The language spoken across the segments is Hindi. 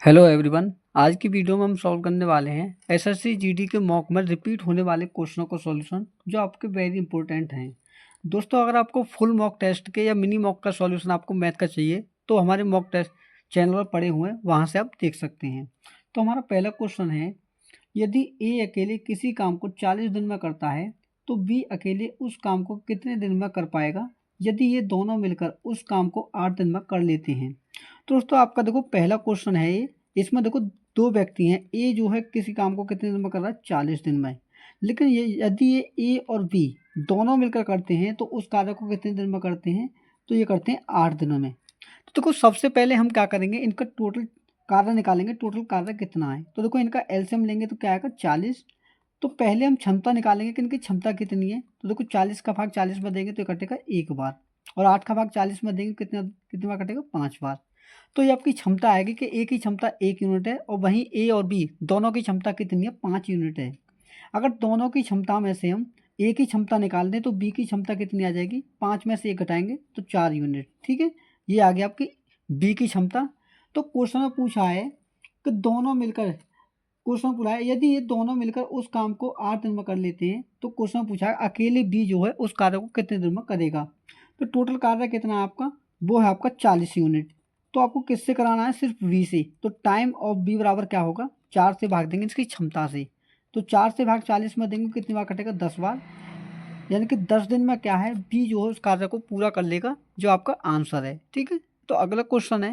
Hello everyone. आज की वीडियो में हम सॉल्व करने वाले हैं एसएससी जीडी के मॉक में रिपीट होने वाले क्वेश्चनों का सॉल्यूशन जो आपके वेरी इंपॉर्टेंट हैं। दोस्तों, अगर आपको फुल मॉक टेस्ट के या मिनी मॉक का सॉल्यूशन आपको मैथ का चाहिए तो हमारे मॉक टेस्ट चैनल पर पड़े हुए हैं, वहाँ से आप देख सकते हैं। तो हमारा पहला क्वेश्चन है, यदि ए अकेले किसी काम को 40 दिन में करता है तो बी अकेले उस काम को कितने दिन में कर पाएगा यदि ये दोनों मिलकर उस काम को 8 दिन में कर लेते हैं। तो दोस्तों, आपका देखो पहला क्वेश्चन है ये। इसमें देखो दो व्यक्ति हैं, ए जो है किसी काम को कितने दिन में कर रहा है 40 दिन में। लेकिन ये यदि ये ए और बी दोनों मिलकर करते हैं तो उस कार्य को कितने दिन में करते हैं, तो ये करते हैं 8 दिनों में। तो देखो सबसे पहले हम क्या करेंगे, इनका टोटल कार्य निकालेंगे, टोटल कार्य कितना है। तो देखो इनका एलसीएम लेंगे तो क्या आएगा 40। तो पहले हम क्षमता निकालेंगे कि इनकी क्षमता कितनी है। तो देखो 40 का भाग 40 में देंगे तो ये कटेगा एक बार, और 8 का भाग 40 में देंगे कितने बार कटेगा 5 बार। तो ये आपकी क्षमता आएगी कि ए की क्षमता 1 यूनिट है और वहीं ए और बी दोनों की क्षमता कितनी है 5 यूनिट है। अगर दोनों की क्षमता में से हम ए की क्षमता निकाल दें तो बी की क्षमता कितनी आ जाएगी, 5 में से 1 घटाएंगे तो 4 यूनिट। ठीक है, ये आ गया आपकी बी की क्षमता। तो क्वेश्चन में पूछा है कि दोनों मिलकर, क्वेश्चन पूछा है यदि ये दोनों मिलकर उस काम को 8 दिन में कर लेते हैं तो क्वेश्चन पूछा है अकेले बी जो है उस कार्य को कितने दिन में करेगा। तो टोटल कार्य कितना है आपका, वो है आपका 40 यूनिट। तो आपको किससे कराना है, सिर्फ बी से। तो टाइम ऑफ बी बराबर क्या होगा, 4 से भाग देंगे इसकी क्षमता से। तो 4 से भाग 40 में देंगे कितनी बार कटेगा 10 बार, यानी कि 10 दिन में क्या है बी जो है उस कार्य को पूरा कर लेगा, जो आपका आंसर है। ठीक है, तो अगला क्वेश्चन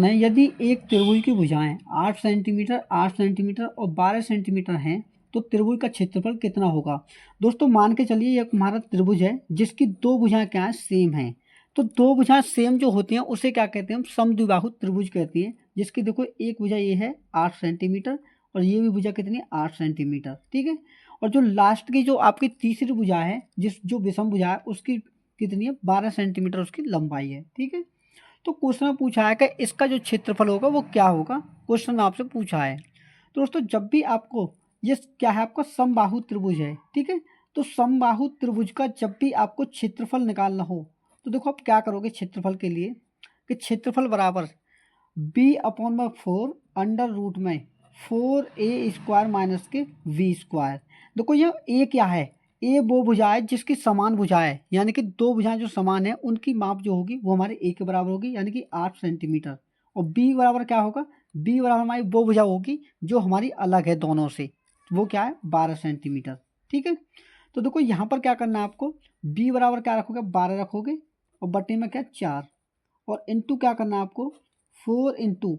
है, यदि एक त्रिभुज की भुजाएं 8 सेंटीमीटर 8 सेंटीमीटर और 12 सेंटीमीटर हैं तो त्रिभुज का क्षेत्रफल कितना होगा। दोस्तों मान के चलिए ये हमारा त्रिभुज है जिसकी दो भुजाएं क्या है, सेम हैं। तो दो भुजाएं सेम जो होती हैं उसे क्या कहते हैं, हम समद्विबाहु त्रिभुज कहते हैं। जिसकी देखो एक भुजा ये है 8 सेंटीमीटर और ये भी भुजा कितनी है 8 सेंटीमीटर। ठीक है, और जो लास्ट की जो आपकी तीसरी भुजा है, जो विषम भुजा है, उसकी कितनी है 12 सेंटीमीटर उसकी लंबाई है। ठीक है, तो क्वेश्चन में पूछा है कि इसका जो क्षेत्रफल होगा वो क्या होगा, क्वेश्चन में आपसे पूछा है। तो दोस्तों जब भी आपको, ये क्या है आपका समबाहु त्रिभुज है। ठीक है, तो समबाहु त्रिभुज का जब भी आपको क्षेत्रफल निकालना हो तो देखो आप क्या करोगे क्षेत्रफल के लिए, कि क्षेत्रफल बराबर बी अपॉन में 4 अंडर रूट में 4a² माइनस के वी स्क्वायर। देखो ये ए क्या है, ए वो भुजा है जिसकी समान भुजा है, यानी कि दो भुजाएं जो समान है उनकी माप जो होगी वो हमारे ए के बराबर होगी, यानी कि 8 सेंटीमीटर। और बी बराबर क्या होगा, बी बराबर हमारी वो भुजा होगी जो हमारी अलग है दोनों से, वो क्या है 12 सेंटीमीटर। ठीक है, तो देखो यहाँ पर क्या करना है आपको, बी बराबर क्या रखोगे 12 रखोगे और बटे में क्या 4, और इंटू क्या करना है आपको 4 इंटू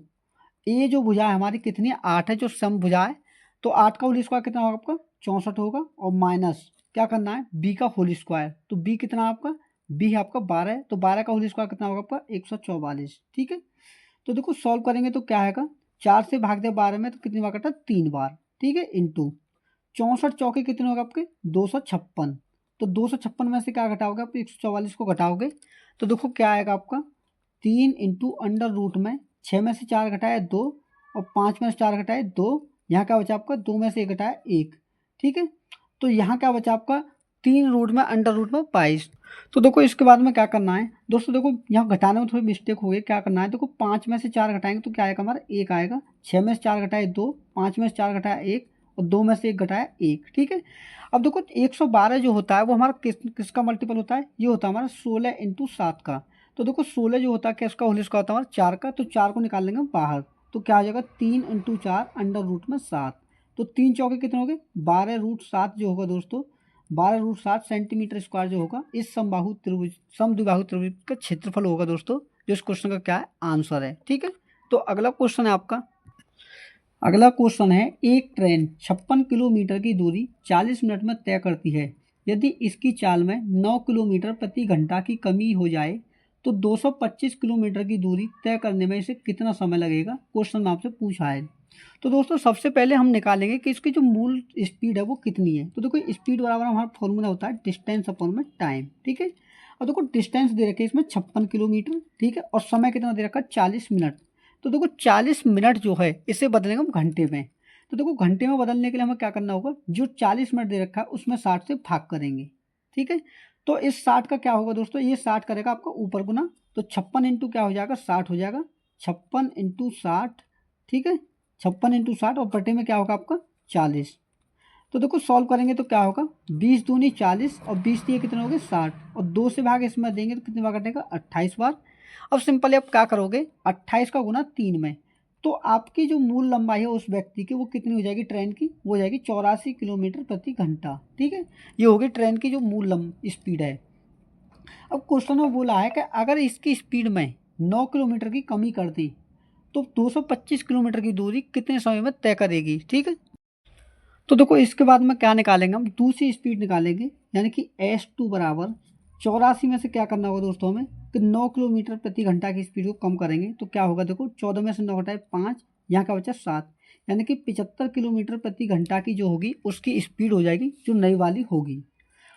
ए जो भुजा है हमारी कितनी है 8 है, जो सम भुजा है। तो 8 का होल स्क्वायर कितना होगा आपका 64 होगा, और माइनस क्या करना है बी का होल स्क्वायर। तो बी कितना है आपका, बी है आपका 12 है, तो 12 का होल स्क्वायर कितना होगा आपका 144। ठीक है, तो देखो सॉल्व करेंगे तो क्या आएगा, 4 से भाग दे 12 में तो कितनी बार कटा 3 बार। ठीक है, इंटू 64 चौके कितने होगा आपके 256। तो 256 में से क्या घटाओगे आप 144 को घटाओगे तो देखो क्या आएगा आपका 3 इंटू अंडर रूट में 6 में से 4 घटाए 2 और 5 में से 4 घटाए 2, यहाँ क्या बचा आपका 2 में से 1 घटाए 1। ठीक है, तो यहाँ क्या बचा आपका 3 रूट में अंडर रूट में 22। तो देखो इसके बाद में क्या करना है दोस्तों, देखो यहाँ घटाने में थोड़ी मिस्टेक हो गई। क्या करना है देखो 5 में से 4 घटाएंगे तो क्या आएगा हमारा 1 आएगा, 6 में से 4 घटाए 2, 5 में से 4 घटाए 1 और 2 में से 1 घटाया 1। ठीक है, अब देखो 112 जो होता है वो हमारा किसका मल्टीपल होता है, ये होता है हमारा 16 इंटू 7 का। तो देखो 16 जो होता है क्या इसका होल स्क्वायर होता है हमारा 4 का, तो 4 को निकाल लेंगे बाहर। तो क्या आ जाएगा 3 इंटू 4 अंडर रूट में 7। तो 3 चौके कितने हो गए 12 रूट 7 जो होगा दोस्तों 12 रूट 7 सेंटीमीटर स्क्वायर जो होगा इस समद्विबाहु त्रिभुज का क्षेत्रफल होगा दोस्तों, जो इस क्वेश्चन का क्या है आंसर है। ठीक है, तो अगला क्वेश्चन है आपका, अगला क्वेश्चन है, एक ट्रेन 56 किलोमीटर की दूरी 40 मिनट में तय करती है। यदि इसकी चाल में 9 किलोमीटर प्रति घंटा की कमी हो जाए तो 225 किलोमीटर की दूरी तय करने में इसे कितना समय लगेगा, क्वेश्चन में आपसे पूछा है। तो दोस्तों सबसे पहले हम निकालेंगे कि इसकी जो मूल स्पीड है वो कितनी है। तो देखो स्पीड बराबर हमारा फॉर्मूला होता है डिस्टेंस अपॉन में टाइम। ठीक है, और देखो डिस्टेंस दे रखे इसमें 56 किलोमीटर। ठीक है, और समय कितना दे रखा है 40 मिनट। तो देखो 40 मिनट जो है इसे बदलेंगे हम घंटे में। तो देखो घंटे में बदलने के लिए हमें क्या करना होगा, जो 40 मिनट दे रखा है उसमें 60 से भाग करेंगे। ठीक है, तो इस 60 का क्या होगा दोस्तों, ये 60 करेगा आपका ऊपर गुना, तो 56 इंटू क्या हो जाएगा 60 हो जाएगा, 56 इंटू 60, ठीक है, 56 इंटू 60 और बटे में क्या होगा आपका 40। तो देखो सॉल्व करेंगे तो क्या होगा, 20 दूनी 40 और 20 दिए कितने हो गए 60, और 2 से भाग इसमें देंगे तो कितनी बार कटेगा 28 बार। अब सिंपली आप क्या करोगे, 28 का गुना 3 में, तो आपकी जो मूल लंबाई है उस व्यक्ति की वो कितनी हो जाएगी ट्रेन की, वो हो जाएगी 84 किलोमीटर प्रति घंटा, ठीक है। ये होगी ट्रेन की जो मूल स्पीड है। अब क्वेश्चन में बोला है कि अगर इसकी स्पीड में 9 किलोमीटर की कमी कर दी तो 225 किलोमीटर की दूरी कितने समय में तय करेगी, ठीक है। तो देखो इसके बाद में क्या निकालेंगे, हम दूसरी स्पीड निकालेंगे, यानी कि S2 बराबर 84 में से क्या करना होगा दोस्तों हमें कि 9 किलोमीटर प्रति घंटा की स्पीड को कम करेंगे तो क्या होगा, देखो 14 में से 9 घटाए 5, यहाँ का बचा 7, यानी कि 75 किलोमीटर प्रति घंटा की जो होगी उसकी स्पीड हो जाएगी जो नई वाली होगी।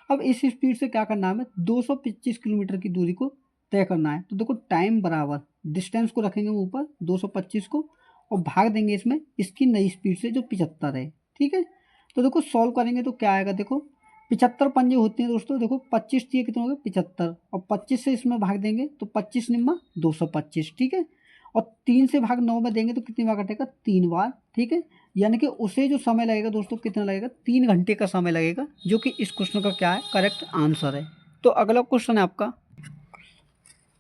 अब इस स्पीड से क्या करना है, हमें 225 किलोमीटर की दूरी को तय करना है। तो देखो टाइम बराबर डिस्टेंस को रखेंगे ऊपर 225 को और भाग देंगे इसमें इसकी नई स्पीड से जो 75 है, ठीक है। तो देखो सॉल्व करेंगे तो क्या आएगा, देखो 75 पंजे होते हैं दोस्तों, देखो 25 दिए कितने हो गए 75 और 25 से इसमें भाग देंगे तो 25 निम्मा 225, ठीक है। और 3 से भाग 9 में देंगे तो कितनी बार कटेगा 3 बार, ठीक है। यानी कि उसे जो समय लगेगा दोस्तों कितना लगेगा 3 घंटे का समय लगेगा, जो कि इस क्वेश्चन का क्या है करेक्ट आंसर है। तो अगला क्वेश्चन है आपका,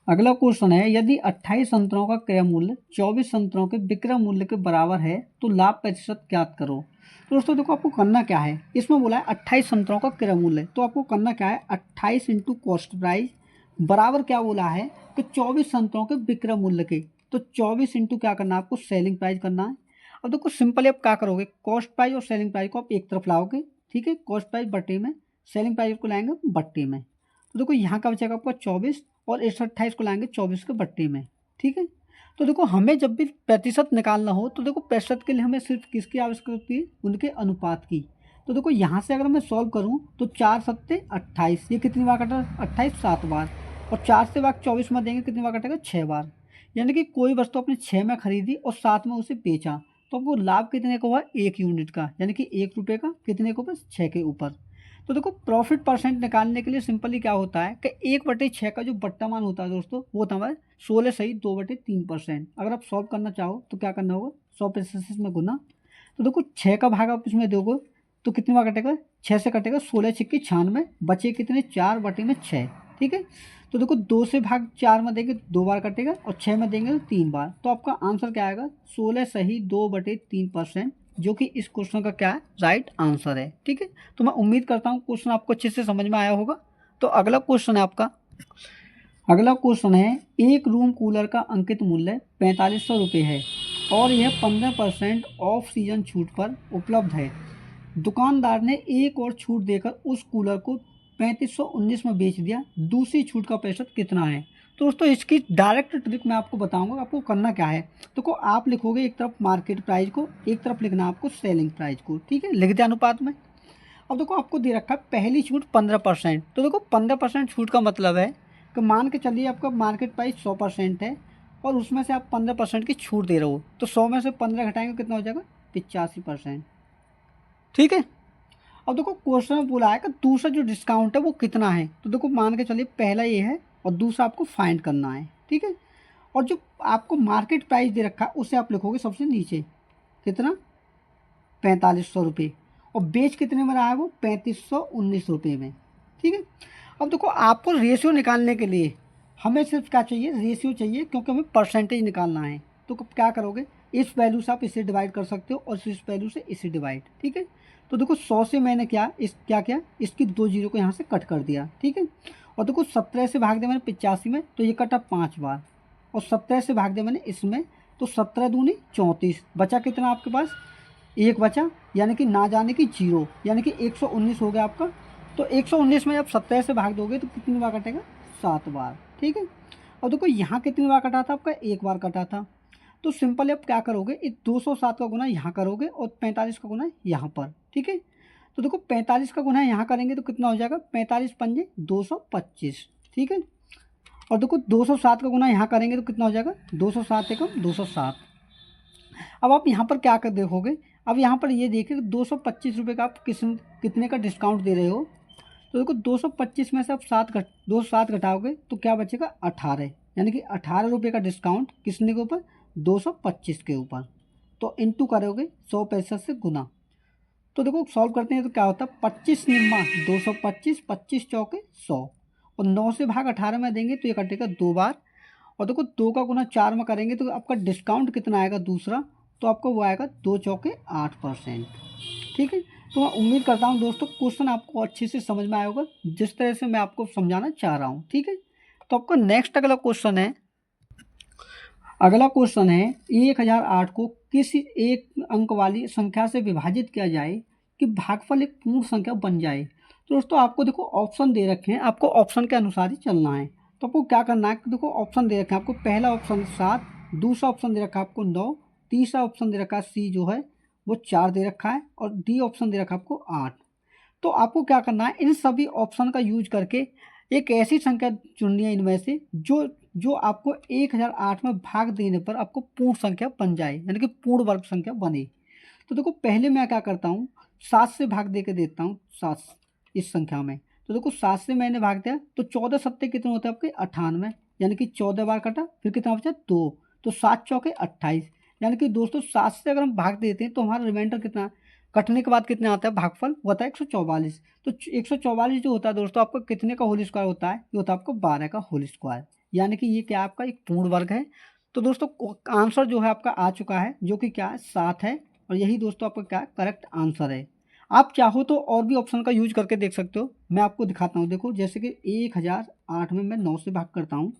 अगला क्वेश्चन है यदि 28 संतरों का क्रय मूल्य 24 संतरों के विक्रय मूल्य के बराबर है तो लाभ प्रतिशत ज्ञात करो। तो दोस्तों देखो आपको करना क्या है, इसमें बोला है 28 संतरों का क्रय मूल्य, तो आपको करना क्या है 28 इंटू कॉस्ट प्राइस बराबर क्या बोला है कि 24 संतरों के विक्रय मूल्य के, तो 24 इंटू क्या करना है आपको सेलिंग प्राइस करना है। अब देखो सिंपली आप क्या करोगे, कॉस्ट प्राइस और सेलिंग प्राइस को आप एक तरफ लाओगे, ठीक है, कॉस्ट प्राइस बट्टे में, सेलिंग प्राइस को लाएंगे बट्टे में। तो देखो यहाँ का बचेगा आपका 24 और इस 28 को लाएंगे 24 के बट्टे में, ठीक है। तो देखो हमें जब भी प्रतिशत निकालना हो तो देखो प्रतिशत के लिए हमें सिर्फ किसकी आवश्यकता होती है, उनके अनुपात की। तो देखो यहाँ से अगर मैं सॉल्व करूँ तो 4 सत्ते 28, ये कितनी बार कटा 28 7 बार, और 4 से भाग 24 में देंगे कितनी बार कटेगा 6 बार। यानी कि कोई वस्तु आपने 6 में खरीदी और 7 में उसे बेचा तो आपको लाभ कितने का हुआ 1 यूनिट का, यानी कि 1 रुपये का कितने के ऊपर 6 के ऊपर। तो देखो प्रॉफिट परसेंट निकालने के लिए सिंपली क्या होता है कि 1/6 का जो बट्टा मान होता है दोस्तों वो होता है 16 सही 2/3%। अगर आप सॉल्व करना चाहो तो क्या करना होगा 100% में गुना। तो देखो 6 का भाग आप इसमें दोगे तो कितनी बार कटेगा 6 से कटेगा 16 छिक्के 96, बचे कितने 4/6, ठीक है। तो देखो 2 से भाग 4 में देंगे 2 बार कटेगा और 6 में देंगे तो 3 बार, तो आपका आंसर क्या आएगा 16 सही 2/3%, जो कि इस क्वेश्चन का क्या है राइट आंसर है, ठीक है। तो मैं उम्मीद करता हूँ क्वेश्चन आपको अच्छे से समझ में आया होगा। तो अगला क्वेश्चन है आपका, अगला क्वेश्चन है एक रूम कूलर का अंकित मूल्य 4500 रुपये है और यह 15% ऑफ सीजन छूट पर उपलब्ध है। दुकानदार ने एक और छूट देकर उस कूलर को 3519 में बेच दिया, दूसरी छूट का प्रतिशत कितना है। तो दोस्तों इसकी डायरेक्ट ट्रिक मैं आपको बताऊंगा, आपको करना क्या है, तो आप लिखोगे एक तरफ मार्केट प्राइस को, एक तरफ लिखना आपको सेलिंग प्राइस को, ठीक है, लिख दे अनुपात में। अब देखो आपको दे रखा है पहली छूट 15%, तो देखो 15% छूट का मतलब है कि मान के चलिए आपका मार्केट प्राइस 100% है और उसमें से आप 15% की छूट दे रहे हो, तो 100 में से 15 घटाएंगे कितना हो जाएगा 85%, ठीक है। अब देखो क्वेश्चन में बोला है कि दूसरा जो डिस्काउंट है वो कितना है, तो देखो मान के चलिए पहला ये है और दूसरा आपको फाइंड करना है, ठीक है। और जो आपको मार्केट प्राइस दे रखा है उसे आप लिखोगे सबसे नीचे कितना 4500 रुपये, और बेच कितने में रहा है वो 3519 रुपये में, ठीक है। अब देखो आपको रेशियो निकालने के लिए हमें सिर्फ क्या चाहिए रेशियो चाहिए, क्योंकि हमें परसेंटेज निकालना है। तो क्या करोगे इस वैल्यू से आप इसे डिवाइड कर सकते हो और इस वैल्यू से इसे डिवाइड, ठीक है। तो देखो 100 से मैंने क्या किया इसकी 2 जीरो को यहाँ से कट कर दिया, ठीक है। और देखो 17 से भाग दिया मैंने 85 में तो ये कटा 5 बार, और 17 से भाग दिया मैंने इसमें तो 17 दूनी 34, बचा कितना आपके पास एक बचा, यानी कि ना जाने की जीरो, यानी कि 119 हो गया आपका। तो 119 में जब 17 से भाग दोगे तो कितनी बार कटेगा 7 बार, ठीक है। और देखो यहाँ कितनी बार कटा था आपका 1 बार कटा था। तो सिंपल आप क्या करोगे इस 207 का गुना यहाँ करोगे और 45 का गुना यहाँ पर, ठीक है। तो देखो 45 का गुना यहाँ करेंगे तो कितना हो जाएगा 45 पंजे 225, ठीक है। और देखो 207 का गुना यहाँ करेंगे तो कितना हो जाएगा 207 एकम 207। अब आप यहाँ पर क्या कर देखोगे, अब यहाँ पर ये देखिए 225 रुपये का आप कितने का डिस्काउंट दे रहे हो। तो देखो 225 में से आप 207 घटाओगे तो क्या बचेगा 18, यानी कि 18 रुपये का डिस्काउंट किसने के ऊपर, 225 के ऊपर। तो इंटू करोगे 100 पैसा से गुना। तो देखो सॉल्व करते हैं तो क्या होता है, 25 निम्मा 225, 25 चौके 100, और 9 से भाग 18 में देंगे तो ये कटेगा 2 बार। और देखो 2 का गुना 4 में करेंगे तो आपका डिस्काउंट कितना आएगा दूसरा, तो आपका वो आएगा 2 चौके 8%। ठीक है, तो मैं उम्मीद करता हूँ दोस्तों क्वेश्चन आपको अच्छे से समझ में आया होगा जिस तरह से मैं आपको समझाना चाह रहा हूँ। ठीक है, तो आपका नेक्स्ट अगला क्वेश्चन है, 1008 को किस एक अंक वाली संख्या से विभाजित किया जाए कि भागफल एक पूर्ण संख्या बन जाए। तो दोस्तों आपको देखो ऑप्शन दे रखे हैं, आपको ऑप्शन के अनुसार ही चलना है। तो आपको क्या करना है, देखो ऑप्शन दे रखे हैं आपको, पहला ऑप्शन 7, दूसरा ऑप्शन दे रखा है आपको 9, तीसरा ऑप्शन दे रखा है सी जो है वो 4 दे रखा है, और डी ऑप्शन दे रखा है आपको 8। तो आपको क्या करना है, इन सभी ऑप्शन का यूज करके एक ऐसी संख्या चुननी है इनमें से जो जो आपको 1008 में भाग देने पर आपको पूर्ण संख्या बन जाए, यानी कि पूर्ण वर्ग संख्या बने। तो देखो पहले मैं क्या करता हूँ, 7 से भाग दे के देता हूँ 7 इस संख्या में। तो देखो 7 से मैंने भाग दिया तो 14 सत्ते कितने होते हैं आपके 98, यानी कि 14 बार कटा, फिर कितना बचा 2, तो 7 चौके 28। यानी कि दोस्तों 7 से अगर हम भाग देते हैं तो हमारा रिमाइंडर कितना, कटने के बाद कितना आता है भागफल, वो होता है 144। तो 144 जो होता है दोस्तों आपका कितने का होल स्क्वायर होता है, ये होता है आपको 12 का होल स्क्वायर, यानी कि ये क्या आपका एक पूर्ण वर्ग है। तो दोस्तों आंसर जो है आपका आ चुका है जो कि क्या है 7 है, और यही दोस्तों आपका क्या करेक्ट आंसर है। आप चाहो तो और भी ऑप्शन का यूज करके देख सकते हो, मैं आपको दिखाता हूँ। देखो जैसे कि 1008 में मैं 9 से भाग करता हूँ,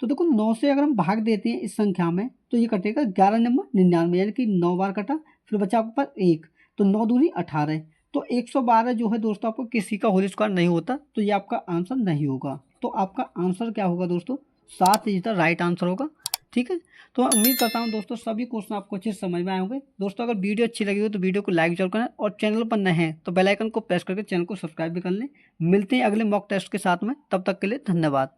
तो देखो 9 से अगर हम भाग देते हैं इस संख्या में तो ये कटेगा 11 नंबर 99, यानी कि 9 बार कटा, फिर बचा आपके पास 1, तो 9 दूनी 18। तो 112 जो है दोस्तों आपको किसी का होल स्क्वायर नहीं होता, तो ये आपका आंसर नहीं होगा। तो आपका आंसर क्या होगा दोस्तों, 7 इज द राइट आंसर होगा। ठीक है, तो मैं उम्मीद करता हूँ दोस्तों सभी क्वेश्चन आपको अच्छे से समझ में आए होंगे। दोस्तों अगर वीडियो अच्छी लगी हो तो वीडियो को लाइक जरूर करें, और चैनल पर नए हैं तो बेल आइकन को प्रेस करके चैनल को सब्सक्राइब भी कर लें। मिलते हैं अगले मॉक टेस्ट के साथ में, तब तक के लिए धन्यवाद।